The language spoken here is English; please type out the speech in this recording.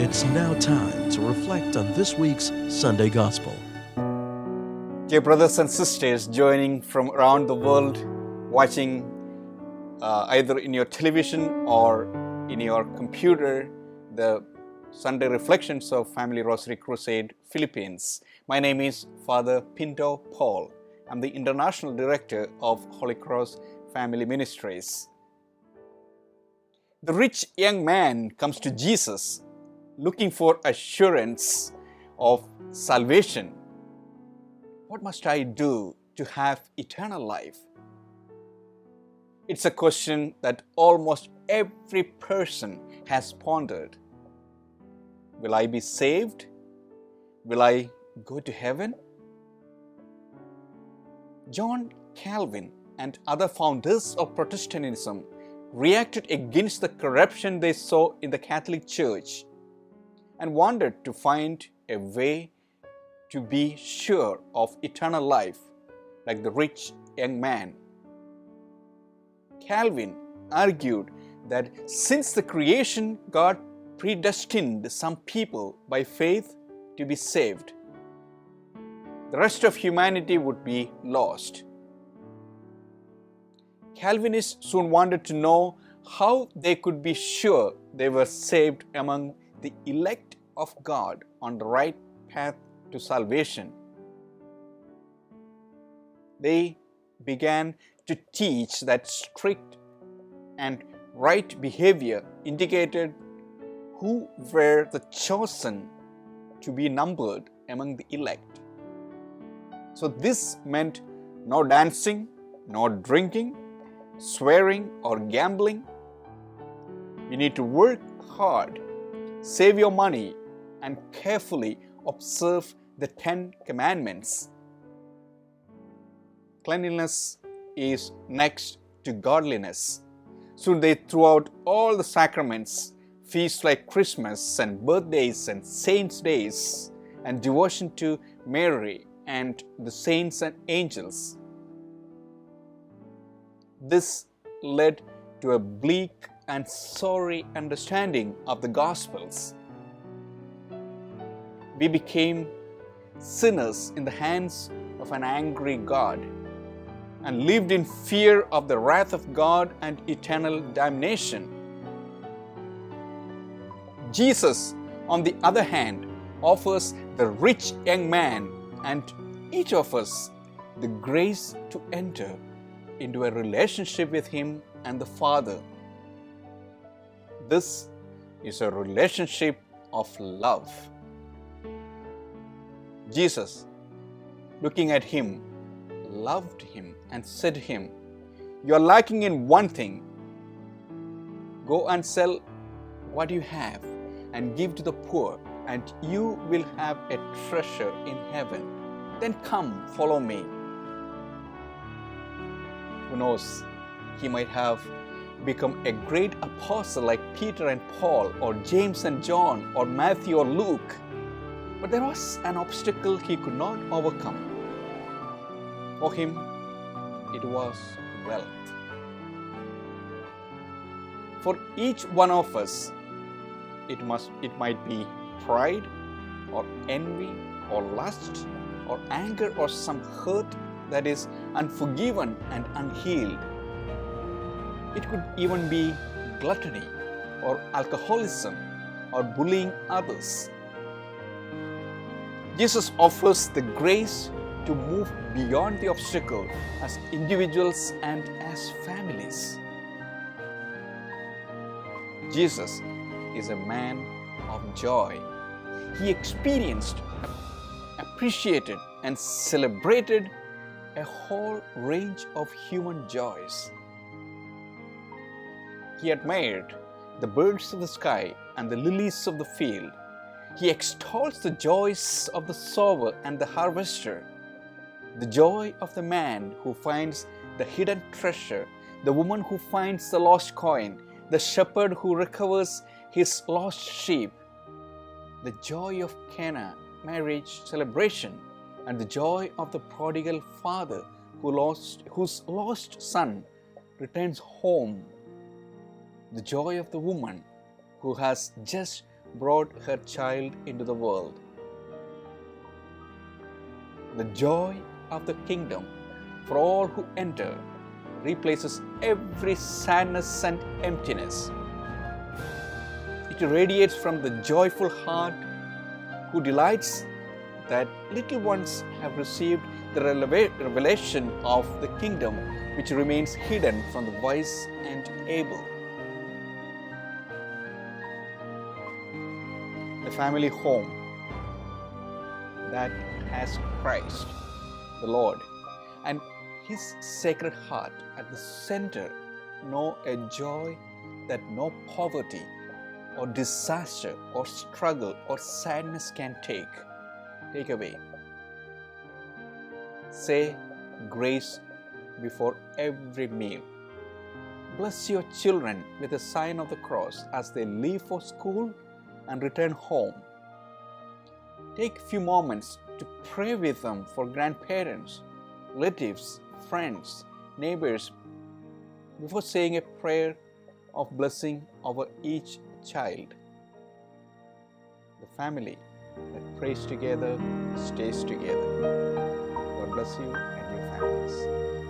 It's now time to reflect on this week's Sunday Gospel. Dear brothers and sisters joining from around the world, watching either in your television or in your computer, the Sunday reflections of Family Rosary Crusade Philippines. My name is Father Pinto Paul. I'm the International Director of Holy Cross Family Ministries. The rich young man comes to Jesus looking for assurance of salvation. What must I do to have eternal life? It's a question that almost every person has pondered. Will I be saved? Will I go to heaven? John Calvin and other founders of Protestantism reacted against the corruption they saw in the Catholic Church and wanted to find a way to be sure of eternal life, like the rich young man. Calvin argued that since the creation, God predestined some people by faith to be saved, the rest of humanity would be lost. Calvinists soon wanted to know how they could be sure they were saved among the elect of God on the right path to salvation. They began to teach that strict and right behavior indicated who were the chosen to be numbered among the elect. So this meant no dancing, no drinking, swearing or gambling. You need to work hard, save your money, and carefully observe the 10 commandments. Cleanliness is next to godliness. Soon they threw out all the sacraments, feasts like Christmas and birthdays and saints' days, and devotion to Mary and the saints and angels. This led to a bleak and sorry understanding of the Gospels. We became sinners in the hands of an angry God and lived in fear of the wrath of God and eternal damnation. Jesus, on the other hand, offers the rich young man and each of us the grace to enter into a relationship with Him and the Father. This is a relationship of love. Jesus, looking at him, loved him and said to him, "You are lacking in one thing. Go and sell what you have and give to the poor, and you will have a treasure in heaven. Then come, follow me." Who knows, he might have become a great apostle like Peter and Paul, or James and John, or Matthew or Luke. But there was an obstacle he could not overcome. For him, it was wealth. For each one of us, it might be pride, or envy, or lust, or anger, or some hurt that is unforgiven and unhealed. It could even be gluttony, or alcoholism, or bullying others. Jesus offers the grace to move beyond the obstacle as individuals and as families. Jesus is a man of joy. He experienced, appreciated, and celebrated a whole range of human joys. He admired the birds of the sky and the lilies of the field. He extols the joys of the sower and the harvester, the joy of the man who finds the hidden treasure, the woman who finds the lost coin, the shepherd who recovers his lost sheep, the joy of Cana marriage celebration, and the joy of the prodigal father whose lost son returns home, the joy of the woman who has just brought her child into the world. The joy of the kingdom for all who enter replaces every sadness and emptiness. It radiates from the joyful heart who delights that little ones have received the revelation of the kingdom which remains hidden from the wise and able. The family home that has Christ, the Lord, and His Sacred Heart at the center know a joy that no poverty or disaster or struggle or sadness can take away. Say grace before every meal. Bless your children with the sign of the cross as they leave for school and return home. Take a few moments to pray with them for grandparents, relatives, friends, neighbors before saying a prayer of blessing over each child. The family that prays together stays together. God bless you and your families.